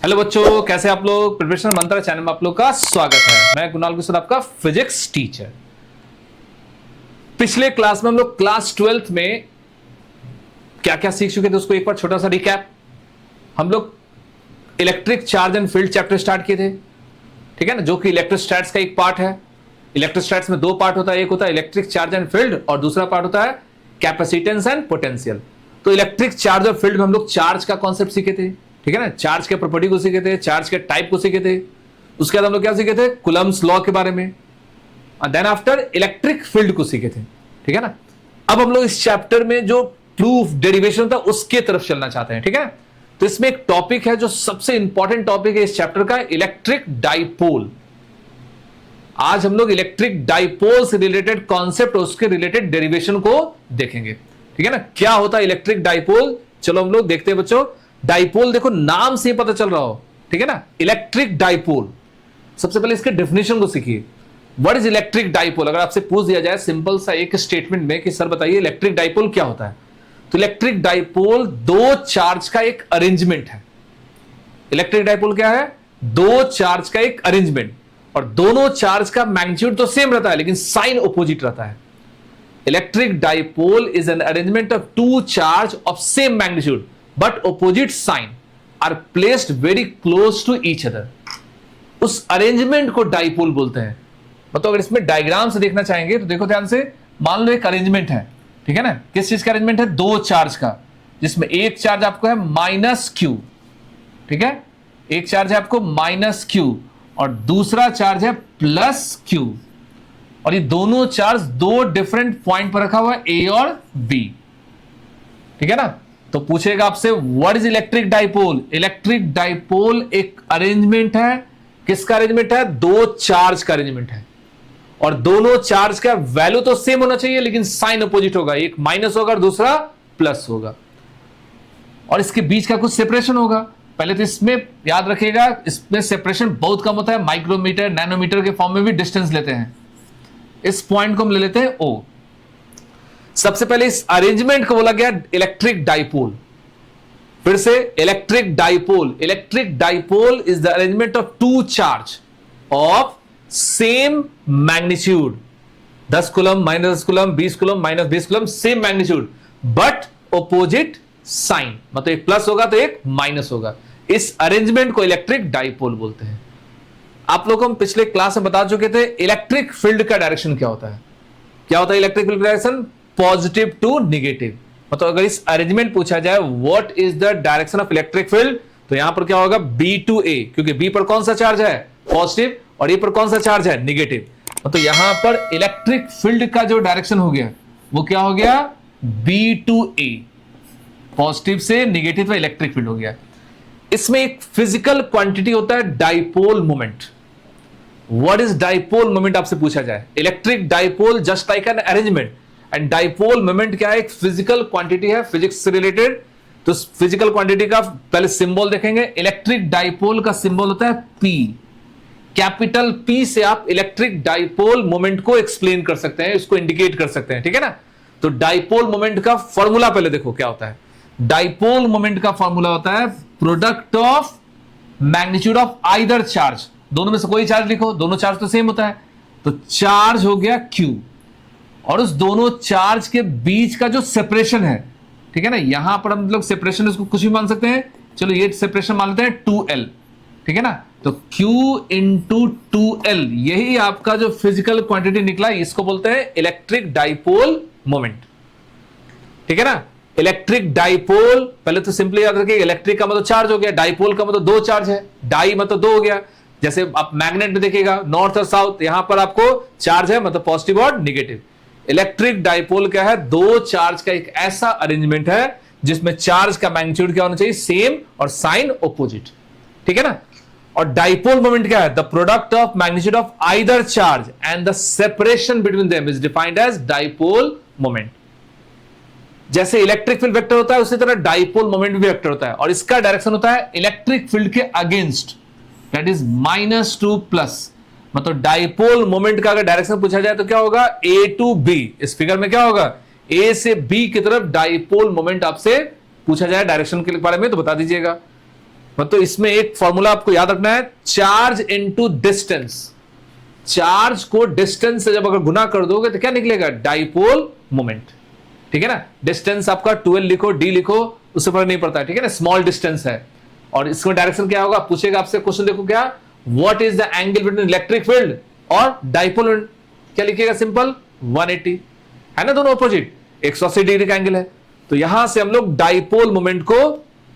Hello बच्चों, कैसे आप लोग। प्रिपरेशन मंत्रा चैनल में आप लोग का स्वागत है। मैं कुणाल गुस्सा, आपका फिजिक्स टीचर। पिछले क्लास में हम लोग क्लास 12th में क्या क्या सीख चुके थे उसको एक बार छोटा सा रिकैप। हम लोग electric charge and field chapter start किए थे, ठीक है ना, जो कि इलेक्ट्रोस्टैट्स का एक पार्ट है। इलेक्ट्रोस्टैट्स में दो पार्ट होता है, एक होता है इलेक्ट्रिक चार्ज एंड फील्ड और दूसरा पार्ट होता है कैपेसिटेंस एंड पोटेंशियल। तो इलेक्ट्रिक चार्ज और फील्ड में हम लोग चार्ज का कॉन्सेप्ट सीखे थे, ठीक है ना, चार्ज के प्रॉपर्टी को सीखे थे, चार्ज के टाइप को सीखे थे। उसके बाद हम लोग क्या सीखे थे, कूलम्ब्स लॉ के बारे में। देन आफ्टर इलेक्ट्रिक फील्ड को सीखे थे, ठीक है ना। अब हम लोग इस चैप्टर में जो प्रूफ डेरिवेशन था उसके तरफ चलना चाहते हैं, ठीक है। तो इसमें एक टॉपिक है जो सबसे इंपॉर्टेंट टॉपिक है इस चैप्टर का, इलेक्ट्रिक डाइपोल। आज हम लोग इलेक्ट्रिक डाइपोल से रिलेटेड कॉन्सेप्ट और उसके रिलेटेड डेरिवेशन को देखेंगे, ठीक है ना। क्या होता है इलेक्ट्रिक डाइपोल, चलो हम लोग देखते हैं बच्चों। डाइपोल देखो नाम से पता चल रहा हो, ठीक है ना, इलेक्ट्रिक डाइपोल। सबसे पहले इसके डेफिनेशन को सीखिए। What is electric dipole. अगर आपसे पूछ दिया जाए सिंपल सा एक स्टेटमेंट में कि सर बताइए इलेक्ट्रिक डाइपोल क्या होता है, तो इलेक्ट्रिक डाइपोल दो चार्ज का एक अरेंजमेंट है। इलेक्ट्रिक डाइपोल क्या है, दो चार्ज का एक अरेंजमेंट, और दोनों चार्ज का मैग्नीट्यूड तो सेम रहता है लेकिन साइन अपोजिट रहता है। Electric dipole is an arrangement of two charge of same magnitude but opposite sign are placed very close to each other। उस अरेंजमेंट को डाइपोल बोलते हैं। मतलब अगर इसमें डायग्राम से देखना चाहेंगे तो देखो ध्यान से, मान लो एक अरेंजमेंट है, ठीक है ना। किस चीज का अरेंजमेंट है, दो चार्ज का, जिसमें एक चार्ज आपको है माइनस क्यू, ठीक है, एक चार्ज है आपको माइनस क्यू और दूसरा चार्ज है प्लस क्यू, और ये दोनों चार्ज दो डिफरेंट पॉइंट पर रखा हुआ है, ए और बी, ठीक है ना। तो पूछेगा आपसे what is electric dipole. Electric dipole एक अरेंजमेंट है, किसका अरेंजमेंट है, दो चार्ज का अरेंजमेंट है, और दोनों चार्ज का वैल्यू तो सेम होना चाहिए लेकिन साइन अपोजिट होगा, एक माइनस होगा और दूसरा प्लस होगा, और इसके बीच का कुछ सेपरेशन होगा। पहले तो इसमें याद रखिएगा, इसमें सेपरेशन बहुत कम होता है, माइक्रोमीटर नैनोमीटर के फॉर्म में भी डिस्टेंस लेते हैं। इस पॉइंट को हम ले लेते हैं ओ। सबसे पहले इस अरेंजमेंट को बोला गया इलेक्ट्रिक डाइपोल। फिर से electric dipole, electric dipole is the arrangement of two charge of same magnitude, 10 coulomb minus 10 coulomb, 20 coulomb minus 20 coulomb, same magnitude but opposite sign. मतलब एक प्लस होगा तो एक माइनस होगा। इस अरेंजमेंट को इलेक्ट्रिक डाइपोल बोलते हैं। आप लोगों को हम पिछले क्लास में बता चुके थे इलेक्ट्रिक फील्ड का डायरेक्शन क्या होता है। क्या होता है इलेक्ट्रिक फील्ड का डायरेक्शन, पॉजिटिव टू निगेटिव। मतलब अगर इस अरेंजमेंट पूछा जाए what is the direction of electric field, तो यहां पर क्या होगा, बी टू ए, क्योंकि बी पर कौन सा चार्ज है, पॉजिटिव, और ए पर कौन सा चार्ज है, निगेटिव। तो यहां पर इलेक्ट्रिक फील्ड का जो डायरेक्शन हो गया वो क्या हो गया, बी टू ए, पॉजिटिव से निगेटिव में इलेक्ट्रिक फील्ड हो गया। इसमें एक फिजिकल क्वांटिटी होता है dipole moment. What is dipole moment आपसे पूछा जाए, electric dipole just like an arrangement, and dipole moment क्या है, एक फिजिकल क्वांटिटी है फिजिक्स से रिलेटेड। तो फिजिकल क्वांटिटी का पहले सिंबल देखेंगे। इलेक्ट्रिक डाइपोल का सिंबल होता है पी। कैपिटल पी से आप इलेक्ट्रिक डाइपोल मोमेंट को एक्सप्लेन कर सकते हैं, इसको इंडिकेट कर सकते हैं, ठीक है ना। तो डाइपोल मोमेंट का फॉर्मूला पहले देखो क्या होता है। डाइपोल मोमेंट का फॉर्मूला होता है product of magnitude of either charge. दोनों में से कोई चार्ज लिखो, दोनों चार्ज तो सेम होता है, तो चार्ज हो गया क्यू, और उस दोनों चार्ज के बीच का जो सेपरेशन है, ठीक है ना, यहां पर हम लोग सेपरेशन इसको कुछ भी मान सकते हैं। चलो ये सेपरेशन मान लेते हैं 2L, ठीक है ना। तो Q इंटू 2L, यही आपका जो फिजिकल क्वांटिटी निकला, इसको बोलते हैं इलेक्ट्रिक डाइपोल मोमेंट, ठीक है ना। इलेक्ट्रिक डाइपोल, पहले तो सिंपली याद रखिए, इलेक्ट्रिक का मतलब चार्ज हो गया, डाइपोल का मतलब दो चार्ज है, डाई मतलब दो हो गया। जैसे आप मैग्नेट में देखिएगा नॉर्थ और साउथ, यहां पर आपको चार्ज है मतलब पॉजिटिव और निगेटिव। इलेक्ट्रिक डाइपोल क्या है, दो चार्ज का एक ऐसा अरेंजमेंट है जिसमें चार्ज का मैग्नीट्यूड क्या होना चाहिए, सेम, और साइन ऑपोजिट, ठीक है ना। और डाइपोल मोमेंट क्या है, the product of magnitude of either charge and the separation between them is defined as dipole moment. जैसे इलेक्ट्रिक फील्ड वेक्टर होता है उसी तरह डाइपोल मोमेंट भी वेक्टर होता है, और इसका डायरेक्शन होता है इलेक्ट्रिक फील्ड के against, that is minus two plus. मतलब डाइपोल मोमेंट का अगर डायरेक्शन पूछा जाए तो क्या होगा, ए टू बी। इस फिगर में क्या होगा, ए से बी की तरफ डाइपोल मोमेंट आपसे पूछा जाए डायरेक्शन के बारे में तो बता दीजिएगा। मतलब इसमें एक फॉर्मूला आपको याद रखना है, चार्ज इनटू डिस्टेंस। चार्ज को डिस्टेंस से जब अगर गुना कर दोगे तो क्या निकलेगा, डाइपोल मोमेंट। ठीक है ना, डिस्टेंस आपका 12 लिखो, डी लिखो, उससे फर्क नहीं पड़ता है। ठीक है ना, स्मॉल डिस्टेंस है। और इसमें डायरेक्शन क्या होगा, पूछेगा आपसे क्वेश्चन, देखो क्या, what is the angle between electric field और डाइपोल मोमेंट, क्या लिखिएगा, सिंपल 180 है ना, दोनों अपोजिट, 180 डिग्री का एंगल है। तो यहां से हम लोग डाइपोल मोमेंट को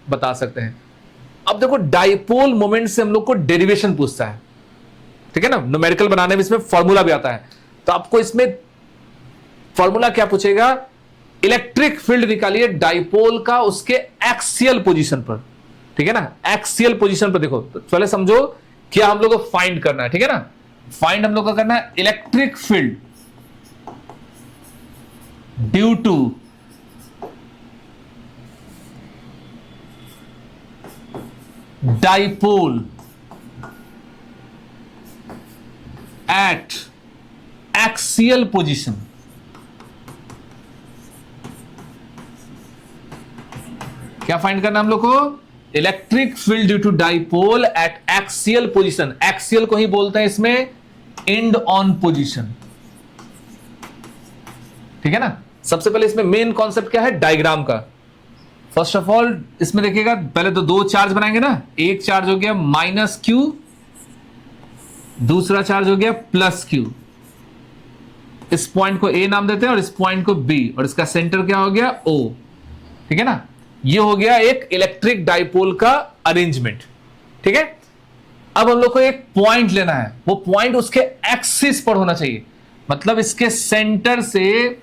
बता सकते हैं। अब देखो डाइपोल मोमेंट से हम लोग को डेरिवेशन पूछता है। ठीक है ना, न्यूमेरिकल बनाने में इसमें फॉर्मूला भी आता है। तो आपको इसमें फॉर्मूला क्या पूछेगा, इलेक्ट्रिक फील्ड निकालिए डाइपोल का उसके एक्सियल पोजीशन पर। ठीक है ना, एक्सियल पोजीशन पर देखो, तो पहले समझो क्या हम लोग को फाइंड करना है। ठीक है ना, फाइंड हम लोग का करना है electric field due to dipole at axial position. क्या फाइंड करना हम लोग को, electric field due to dipole at axial position. Axial को ही बोलते हैं इसमें एंड ऑन पोजीशन। ठीक है ना, सबसे पहले इसमें मेन कॉन्सेप्ट क्या है, डायग्राम का। फर्स्ट ऑफ ऑल इसमें देखिएगा, पहले तो दो चार्ज बनाएंगे ना, एक चार्ज हो गया माइनस क्यू, दूसरा चार्ज हो गया प्लस क्यू। इस पॉइंट को ए नाम देते हैं और इस पॉइंट को बी, और इसका सेंटर क्या हो गया, ओ। ठीक है ना, ये हो गया एक इलेक्ट्रिक डाइपोल का अरेंजमेंट। ठीक है, अब हम लोग को एक पॉइंट लेना है, वो पॉइंट उसके एक्सिस पर होना चाहिए, मतलब इसके सेंटर से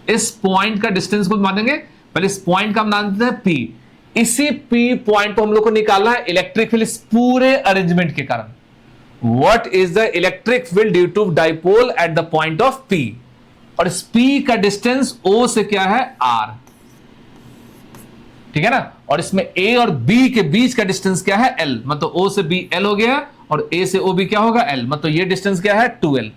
इस पॉइंट का डिस्टेंस को मानेंगे। पहले इस पॉइंट का हम नाम देते हैं पी। इसी पी पॉइंट को हम लोग को निकालना है इलेक्ट्रिक फील्ड इस पूरे अरेंजमेंट के कारण। What is the electric field due to dipole at the point of P, और इस पी का डिस्टेंस ओ से क्या है, आर। ठीक है ना, और इसमें ए और बी के बीच का डिस्टेंस क्या है, एल, मतलब ओ से बी एल हो गया, और ए से ओ बी क्या होगा, एल, मतलब ये डिस्टेंस क्या है, 2l।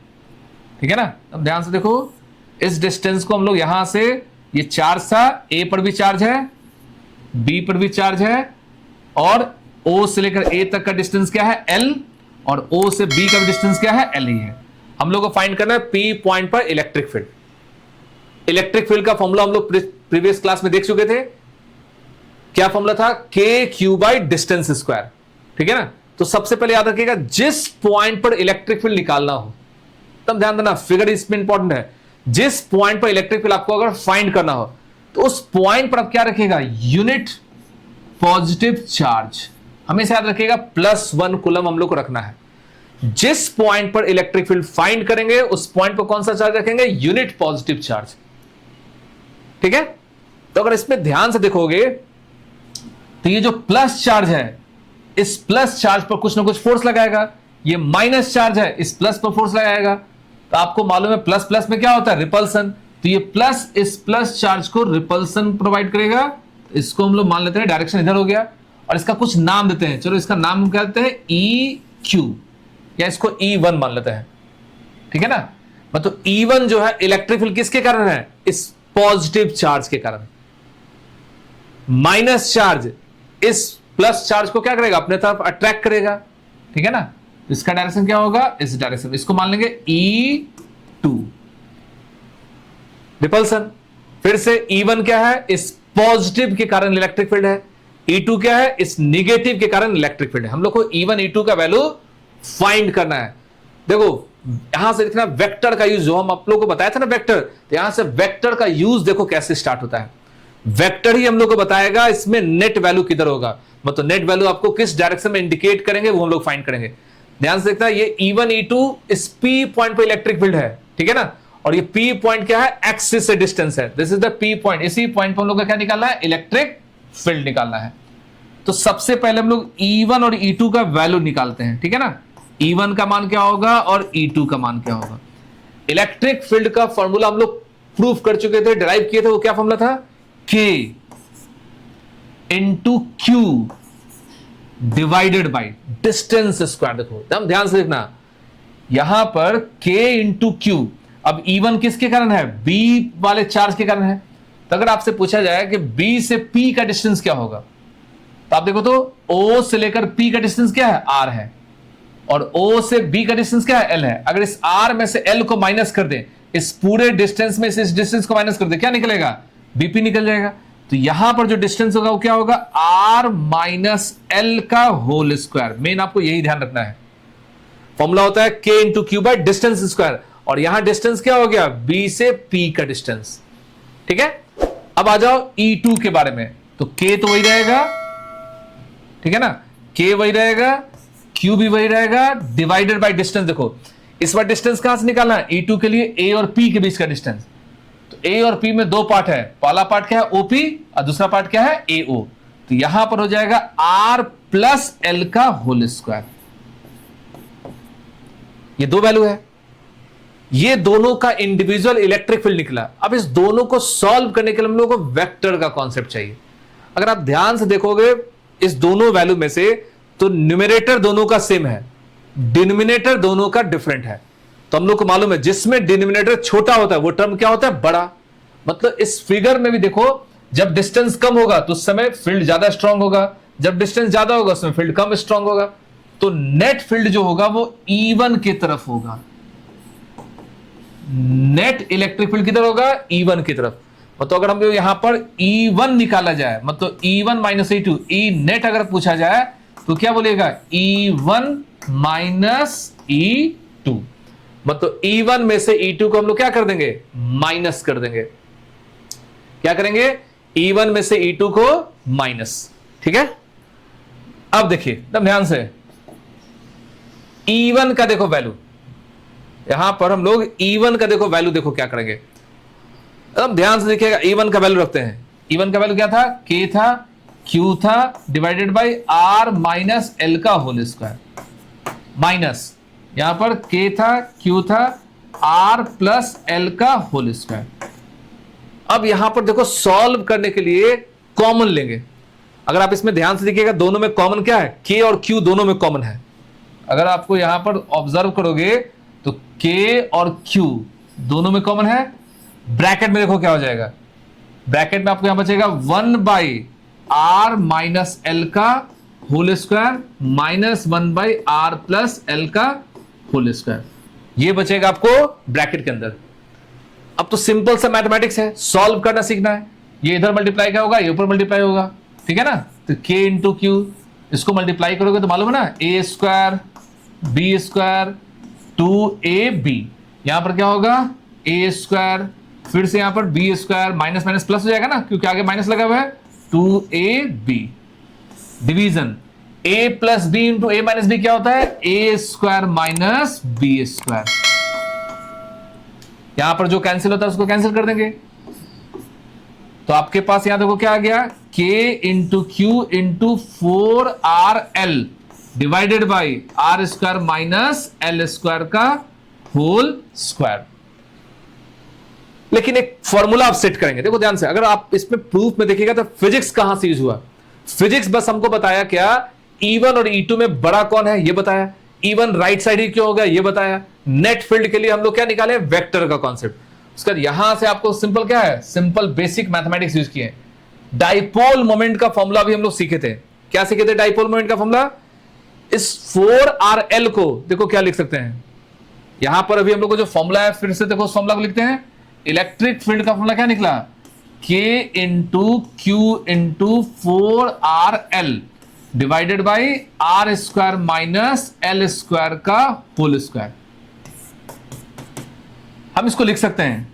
ठीक है ना, अब ध्यान से देखो, इस डिस्टेंस को हम लोग यहां से, ये चार्ज था, ए पर भी चार्ज है, बी पर भी चार्ज है, और ओ से लेकर ए तक का डिस्टेंस क्या है, एल, और ओ से बी का भी डिस्टेंस क्या है, एल ही है। हम लोग को फाइंड करना है पी पॉइंट पर इलेक्ट्रिक फील्ड। इलेक्ट्रिक फील्ड का फॉर्मूला हम लोग प्रीवियस क्लास में देख चुके थे। क्या फॉर्मूला था, के क्यू बाई डिस्टेंस स्क्वायर। ठीक है ना, तो सबसे पहले याद रखिएगा, जिस पॉइंट पर इलेक्ट्रिक फील्ड निकालना हो, तब ध्यान देना, फिगर इसमें इंपॉर्टेंट है। जिस पॉइंट पर इलेक्ट्रिक फील्ड आपको अगर फाइंड करना हो, तो उस पॉइंट पर आप क्या रखिएगा, यूनिट पॉजिटिव चार्ज। हमेशा याद रखिएगा +1 कूलम हम लोग को रखना है। जिस पॉइंट पर इलेक्ट्रिक फील्ड फाइंड करेंगे, उस पॉइंट पर कौन सा चार्ज रखेंगे, यूनिट पॉजिटिव चार्ज। ठीक है, तो अगर इसमें ध्यान से देखोगे, तो ये जो प्लस चार्ज है, इस प्लस चार्ज पर कुछ ना कुछ फोर्स लगाएगा। ये माइनस चार्ज है, इस प्लस पर फोर्स लगाएगा। तो आपको मालूम है प्लस प्लस में क्या होता है, रिपल्सन। तो ये प्लस इस प्लस चार्ज को रिपल्सन प्रोवाइड करेगा। इसको हम लोग मान लेते हैं डायरेक्शन इधर हो गया, और इसका कुछ नाम देते हैं। चलो इसका नाम क्या देते हैं, ई क्यू, या इसको E1 मान लेते हैं। ठीक है ना, मतलब E1 जो है इलेक्ट्रिक फील्ड किसके कारण है, इस पॉजिटिव चार्ज के कारण। माइनस चार्ज इस प्लस चार्ज को क्या करेगा, अपने तरफ अट्रैक्ट करेगा। ठीक है ना, इसका डायरेक्शन क्या होगा, इस डायरेक्शन, इसको मान लेंगे E2 रिपल्सन। फिर से E1 क्या है, इस पॉजिटिव के कारण इलेक्ट्रिक फील्ड है। E2 क्या है, इस निगेटिव के कारण इलेक्ट्रिक फील्ड है। हम लोग को E1 E2 का वैल्यू फाइंड करना है। देखो यहां से देखना वेक्टर का यूज, जो हम आप लोगों को बताया था ना वेक्टर, तो यहां से वेक्टर का यूज देखो कैसे स्टार्ट होता है। वेक्टर ही हम लोग को बताएगा इसमें नेट वैल्यू किधर होगा, मतलब नेट वैल्यू आपको किस डायरेक्शन में इंडिकेट करेंगे, वो हम लोग फाइंड करेंगे। ध्यान से देखना, ये E1 E2 इस P पॉइंट पर इलेक्ट्रिक फील्ड है। ठीक है ना, और ये P पॉइंट क्या है, एक्सिस से डिस्टेंस है। This is the P point. इसी पॉइंट पर हम लोग का क्या निकालना है, इलेक्ट्रिक फील्ड निकालना है। तो सबसे पहले हम लोग E1 और E2 का वैल्यू निकालते हैं। ठीक है ना, E1 का मान क्या होगा और E2 का मान क्या होगा। इलेक्ट्रिक फील्ड का फॉर्मूला हम लोग प्रूफ कर चुके थे, डिराइव किए थे। वो क्या फॉर्मूला था, K into Q divided by distance square. देखो एकदम ध्यान से देखना, यहां पर K इंटू क्यू। अब E1 किसके कारण है, B वाले चार्ज के कारण है। तो अगर आपसे पूछा जाए कि B से P का डिस्टेंस क्या होगा, तो आप देखो तो O से लेकर P का डिस्टेंस क्या है, R है, और O से B का डिस्टेंस क्या है, L है। अगर इस R में से L को माइनस कर दें, इस पूरे डिस्टेंस में से इस डिस्टेंस को माइनस कर दे, क्या निकलेगा, BP निकल जाएगा। तो यहां पर जो डिस्टेंस होगा वो क्या होगा, R माइनस L का होल स्क्वायर। मेन आपको यही ध्यान रखना है, फॉर्मूला होता है K into Q by distance square, और यहां डिस्टेंस क्या हो गया, B से P का डिस्टेंस। ठीक है, अब आ जाओ E2 के बारे में। तो K तो वही रहेगा, ठीक है ना, K वही रहेगा, Q भी वही रहेगा, डिवाइडेड बाय डिस्टेंस। देखो इस बार डिस्टेंस कहां से निकालना है, E2 के लिए A और P के बीच का डिस्टेंस। तो A और P में दो पार्ट है, पहला पार्ट क्या है OP और दूसरा पार्ट क्या है AO। तो यहां पर हो जाएगा R प्लस L का होल स्क्वायर। ये दो वैल्यू है, ये दोनों का इंडिविजुअल इलेक्ट्रिक फील्ड निकला। अब इस दोनों को सॉल्व करने के लिए हम लोगों को वेक्टर का कॉन्सेप्ट चाहिए। अगर आप ध्यान से देखोगे इस दोनों वैल्यू में से, तो न्यूमरेटर दोनों का सेम है, डिनोमिनेटर दोनों का डिफरेंट है। तो हम लोग को मालूम है जिसमें डिनोमिनेटर छोटा होता है वो टर्म क्या होता है, बड़ा। मतलब इस फिगर में भी देखो, जब डिस्टेंस कम होगा तो उस समय फील्ड ज्यादा स्ट्रांग होगा, जब डिस्टेंस ज्यादा होगा उसमें फील्ड कम स्ट्रांग होगा। तो नेट फील्ड जो होगा वो E1 की तरफ होगा, नेट इलेक्ट्रिक फील्ड किधर होगा, E1 की तरफ। मतलब अगर हम यहां पर E1 निकाला जाए, मतलब E1 minus E2, E net अगर पूछा जाए तो क्या बोलेगा, E1 माइनस E2। मतलब E1 में से E2 को हम लोग क्या कर देंगे, माइनस कर देंगे। क्या करेंगे, E1 में से E2 को माइनस। ठीक है, अब देखिए एकदम ध्यान से, E1 का देखो वैल्यू, यहां पर हम लोग E1 का देखो वैल्यू, देखो क्या करेंगे, एकदम ध्यान से देखिएगा। E1 का वैल्यू रखते हैं, E1 का वैल्यू क्या था, K था, Q था, divided by R minus L का होल स्क्वायर, माइनस यहां पर K था, Q था, R प्लस L का होल स्क्वायर। अब यहां पर देखो सॉल्व करने के लिए कॉमन लेंगे। अगर आप इसमें ध्यान से देखिएगा, दोनों में कॉमन क्या है, K और Q दोनों में कॉमन है। अगर आपको यहां पर ऑब्जर्व करोगे तो K और Q दोनों में कॉमन है। ब्रैकेट में देखो क्या हो जाएगा, ब्रैकेट में आपको यहां बचेगा 1 बाई R माइनस L का whole square minus 1 by R plus L का होल स्क्वायर, ये बचेगा आपको ब्रैकेट के अंदर। अब तो सिंपल सा मैथमेटिक्स है, सॉल्व करना सीखना है। ये इधर मल्टीप्लाई क्या होगा, ये ऊपर मल्टीप्लाई होगा, ठीक है ना। तो K इंटू क्यू, इसको मल्टीप्लाई करोगे तो मालूम है ना, A square B square 2AB, यहां पर क्या होगा, A स्क्वायर, फिर से यहां पर B square, minus minus plus हो जाएगा ना, क्योंकि आगे माइनस लगा हुआ है, 2AB division A plus B into A minus B क्या होता है, A square minus B square. यहां पर जो कैंसिल होता है उसको कैंसिल कर देंगे। तो आपके पास यहां देखो क्या आ गया, K into Q into 4RL divided by R square minus L square का होल स्क्वायर। लेकिन एक फॉर्मूला आप सेट करेंगे, देखो ध्यान से। अगर आप इसमें प्रूफ में देखिएगा तो फिजिक्स कहां से यूज हुआ, फिजिक्स बस हमको बताया क्या, E1 और E2 में बड़ा कौन है ये बताया, E1 राइट साइड ही क्यों हो गया ये बताया। नेट फील्ड के लिए हम लोग क्या निकाले, वेक्टर का कॉन्सेप्ट। उसके बाद यहां से आपको सिंपल क्या है, सिंपल बेसिक मैथमेटिक्स यूज किए। डाइपोल मोमेंट का फॉर्मूला भी हम लोग सीखे थे। क्या सीखे थे, डाइपोल मोमेंट का फॉर्मूला। इस 4RL को देखो क्या लिख सकते हैं, यहां पर अभी हम लोग को जो फॉर्मूला है, फिर से देखो उस फॉर्मूला को लिखते हैं। इलेक्ट्रिक फील्ड का फॉर्मूला क्या निकला, K into Q into 4RL divided by R square minus L square का होल स्क्वायर। हम इसको लिख सकते हैं,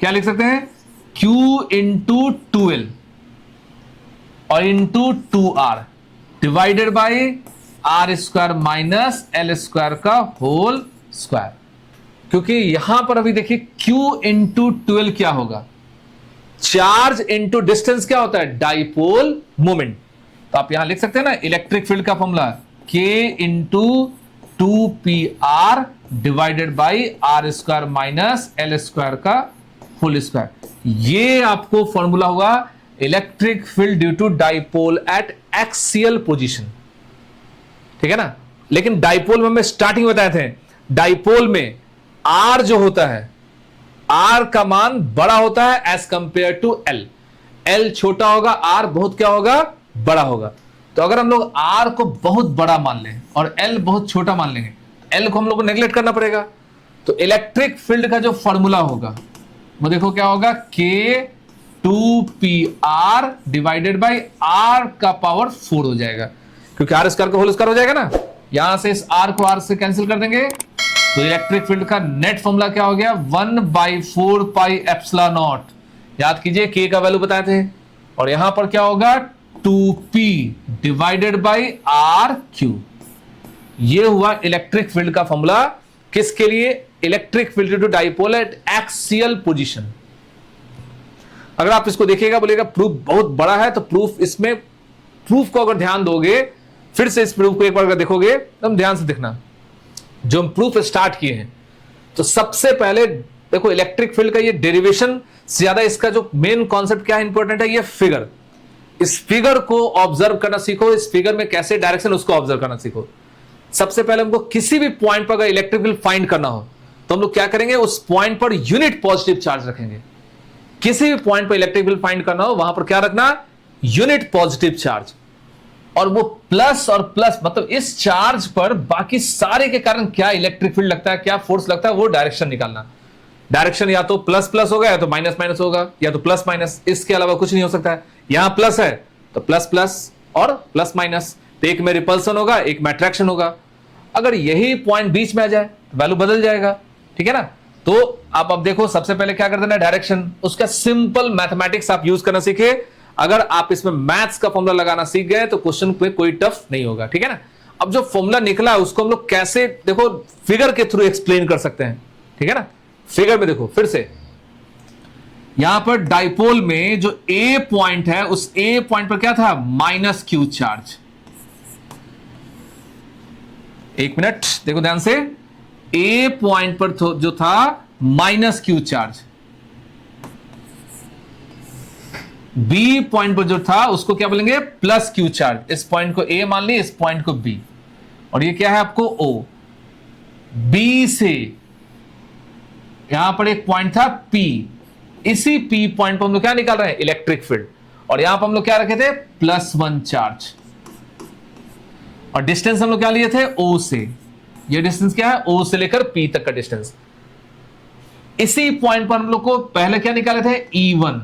क्या लिख सकते हैं, Q इंटू 2L और into 2R divided by R square minus L square का होल स्क्वायर। क्योंकि यहां पर अभी देखिए Q इंटू 2L क्या होगा, चार्ज इंटू डिस्टेंस क्या होता है, डाइपोल मोमेंट। तो आप यहां लिख सकते हैं ना, इलेक्ट्रिक फील्ड का formula K into 2PR divided by R square minus L square का होल स्क्वायर। ये आपको फॉर्मूला हुआ electric field due to dipole at axial position, ठीक है ना। लेकिन डाइपोल में हमें स्टार्टिंग बताए थे, डाइपोल में R जो होता है, R का मान बड़ा होता है as compare to L। L छोटा होगा, R बहुत क्या होगा, बड़ा होगा। तो अगर हम लोग R को बहुत बड़ा मान लें और L बहुत छोटा मान लेंगे, L को हम लोग को नेगलेक्ट करना पड़ेगा। तो इलेक्ट्रिक फील्ड का जो फॉर्मूला होगा वो देखो क्या होगा, K2PR डिवाइडेड बाई R का पावर 4 हो जाएगा, क्योंकि R स्क्वायर का होल स्क्वायर हो जाएगा ना। यहां से इस R को R से कैंसिल कर देंगे, तो इलेक्ट्रिक फील्ड का नेट फॉर्मूला क्या हो गया, 1/4 पाई एप्सिलॉन नॉट। याद कीजिए K का वैल्यू बताए थे, और यहां पर क्या होगा 2P डिवाइडेड बाई RQ। ये हुआ इलेक्ट्रिक फील्ड का फॉर्मूला, किसके लिए, electric field to dipole at axial position. अगर आप इसको देखिएगा, बोलेगा प्रूफ बहुत बड़ा है, तो प्रूफ इसमें, प्रूफ को अगर ध्यान दोगे, फिर से इस प्रूफ को एक बार अगर देखोगे तो ध्यान से देखना, जो हम प्रूफ स्टार्ट किए हैं, तो सबसे पहले देखो इलेक्ट्रिक फील्ड का ये डेरिवेशन से ज्यादा इसका जो मेन कॉन्सेप्ट क्या इंपॉर्टेंट है, ये फिगर। इस फिगर को ऑब्जर्व करना सीखो, इस फिगर में कैसे डायरेक्शन उसको ऑब्जर्व करना सीखो। सबसे पहले हमको किसी भी पॉइंट पर अगर इलेक्ट्रिक फील्ड फाइंड करना हो तो हम लोग क्या करेंगे, उस point per unit positive charge रखेंगे। किसी भी पॉइंट पर इलेक्ट्रिक फील्ड फाइंड करना हो वहां पर क्या रखना, यूनिट पॉजिटिव चार्ज। और वो प्लस और प्लस, मतलब इस चार्ज पर बाकी सारे के कारण क्या इलेक्ट्रिक फील्ड लगता है, क्या फोर्स लगता है, वो डायरेक्शन निकालना। डायरेक्शन या तो प्लस प्लस होगा, या तो माइनस माइनस होगा, या तो प्लस माइनस, इसके अलावा कुछ नहीं हो सकता है। यहां प्लस है तो प्लस प्लस और प्लस माइनस, तो एक में रिपल्सन होगा, एक में अट्रैक्शन होगा। अगर यही पॉइंट बीच में आ जाए तो वैल्यू बदल जाएगा, ठीक है ना। तो आप अब देखो, सबसे पहले क्या कर देना, डायरेक्शन, उसका सिंपल मैथमेटिक्स आप यूज करना सीखे। अगर आप इसमें मैथ्स का फॉर्मूला लगाना सीख गए तो क्वेश्चन पे कोई टफ नहीं होगा, ठीक है ना। अब जो फॉर्मूला निकला है उसको हम लोग कैसे, देखो फिगर के थ्रू एक्सप्लेन कर सकते हैं, ठीक है ना। फिगर में देखो फिर से, यहां पर डाइपोल में जो ए पॉइंट है, उस ए पॉइंट पर क्या था, माइनस क्यू चार्ज। एक मिनट देखो ध्यान से, ए पॉइंट पर जो था minus Q charge, B point पर जो था उसको क्या बोलेंगे, प्लस क्यू चार्ज। इस पॉइंट को ए मान ली, इस पॉइंट को बी, और ये क्या है आपको ओ। बी से यहां पर एक पॉइंट था पी, इसी पी पॉइंट पर हम लोग क्या निकाल रहे हैं, इलेक्ट्रिक फील्ड। और यहां पर हम लोग क्या रखे थे, +1 चार्ज, और डिस्टेंस हम लोग क्या लिए थे, ओ से। ये डिस्टेंस क्या है, ओ से लेकर पी तक का डिस्टेंस। इसी पॉइंट पर हम लोग को पहले क्या निकाले थे, E1,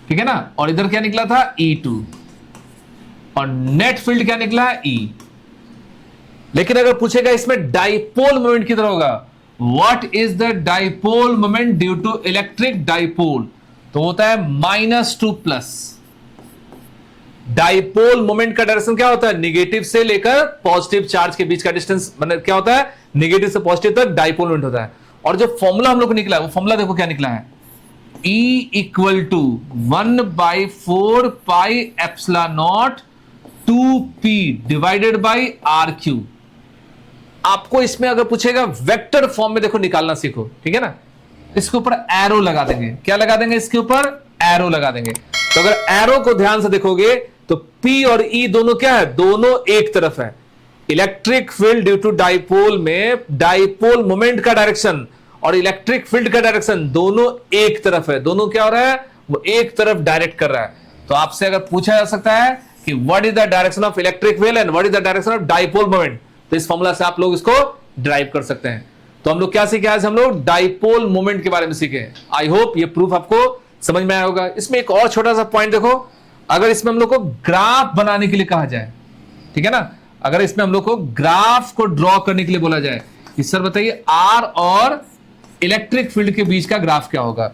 ठीक है ना, और इधर क्या निकला था, E2, और नेट फील्ड क्या निकला, E। लेकिन अगर पूछेगा इसमें डाइपोल मोमेंट किधर होगा, what is the dipole moment due to electric dipole, तो होता है -2+। डाइपोल मोमेंट का डायरेक्शन क्या होता है, निगेटिव से लेकर पॉजिटिव चार्ज के बीच का डिस्टेंस, मतलब क्या होता है, निगेटिव से पॉजिटिव तक डाइपोल मोमेंट होता है। और जो फॉर्मूला हम लोग को निकला है, वो फॉर्मूला देखो क्या निकला है, E = 1/4 pi epsilon not 2P divided by RQ। आपको इसमें अगर पूछेगा वेक्टर फॉर्म में देखो निकालना सीखो, ठीक है ना। इसके ऊपर एरो लगा देंगे, क्या लगा देंगे, इसके ऊपर एरो लगा देंगे। तो अगर एरो को ध्यान से देखोगे तो P और E दोनों क्या है, दोनों एक तरफ है। Electric field due to dipole में डाइपोल मोमेंट का डायरेक्शन और इलेक्ट्रिक फील्ड का डायरेक्शन दोनों एक तरफ है, दोनों क्या हो रहा है, वो एक तरफ डायरेक्ट कर रहा है। तो आपसे अगर पूछा जा सकता है कि what is the direction of electric field and what is the direction of dipole moment, तो इस फॉर्मूला से आप लोग इसको ड्राइव कर सकते हैं। तो हम लोग क्या सीखे आज, हम लोग डाइपोल मोमेंट के बारे में सीखे। आई होप ये प्रूफ आपको समझ में आया होगा। इसमें एक और छोटा सा पॉइंट देखो, अगर इसमें हम लोग को ग्राफ बनाने के लिए कहा जाए, ठीक है ना, अगर इसमें हम लोग को ग्राफ को ड्रॉ करने के लिए बोला जाए, इस सर बताइए R और इलेक्ट्रिक फील्ड के बीच का ग्राफ क्या होगा,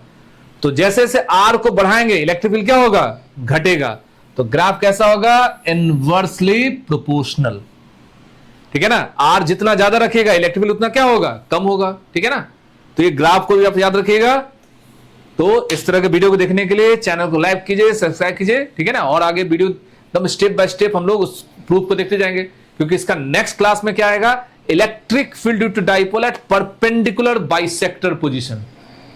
तो जैसे जैसे R को बढ़ाएंगे इलेक्ट्रिक फील्ड क्या होगा, घटेगा। तो ग्राफ कैसा होगा, इनवर्सली प्रोपोर्शनल, ठीक है ना। R जितना ज्यादा रखेगा इलेक्ट्रिक फील्ड उतना क्या होगा, कम होगा, ठीक है ना। तो ये ग्राफ को भी आप याद रखिएगा। तो इस तरह के वीडियो को देखने के लिए चैनल को लाइक कीजिए, सब्सक्राइब कीजिए, ठीक है ना। और आगे वीडियो एकदम स्टेप बाय स्टेप हम लोग उस प्रूफ को देखते जाएंगे, क्योंकि इसका नेक्स्ट क्लास में क्या आएगा, electric field due to dipole at perpendicular bisector position.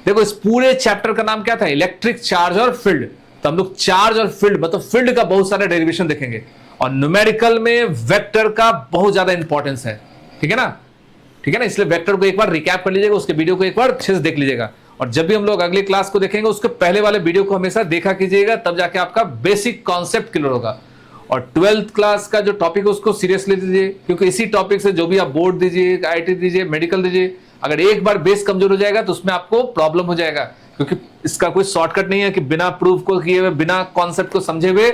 देखो इस पूरे चैप्टर का नाम क्या था, इलेक्ट्रिक चार्ज और फील्ड। तो हम लोग चार्ज और फील्ड, मतलब फील्ड का बहुत सारे डेरिवेशन देखेंगे, और न्यूमेरिकल में वेक्टर का बहुत ज्यादा इंपॉर्टेंस है, ठीक है ना, ठीक है ना। इसलिए वेक्टर को एक बार रिकैप कर लीजिएगा, उसके वीडियो को एक बार अच्छे से देख लीजिएगा। और जब भी हम लोग अगली क्लास को देखेंगे उसके पहले वाले वीडियो को हमेशा देखा कीजिएगा, तब जाके आपका बेसिक कॉन्सेप्ट क्लियर होगा। और 12th क्लास का जो टॉपिक है उसको सीरियसली दीजिए, क्योंकि इसी टॉपिक से जो भी आप बोर्ड दीजिए, आईआईटी दीजिए, मेडिकल दीजिए, अगर एक बार बेस कमजोर हो जाएगा तो उसमें आपको प्रॉब्लम हो जाएगा, क्योंकि इसका कोई शॉर्टकट नहीं है कि बिना प्रूफ को किए हुए, बिना कॉन्सेप्ट को समझे हुए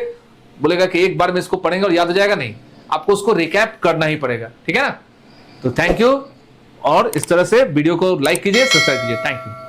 बोलेगा कि एक बार में इसको पढ़ेंगे और याद हो जाएगा। नहीं, आपको उसको रिकैप करना ही पड़ेगा। ठीक है ना? तो थैंक यू, और इस तरह से वीडियो को लाइक कीजिए, सब्सक्राइब कीजिए। Thank you.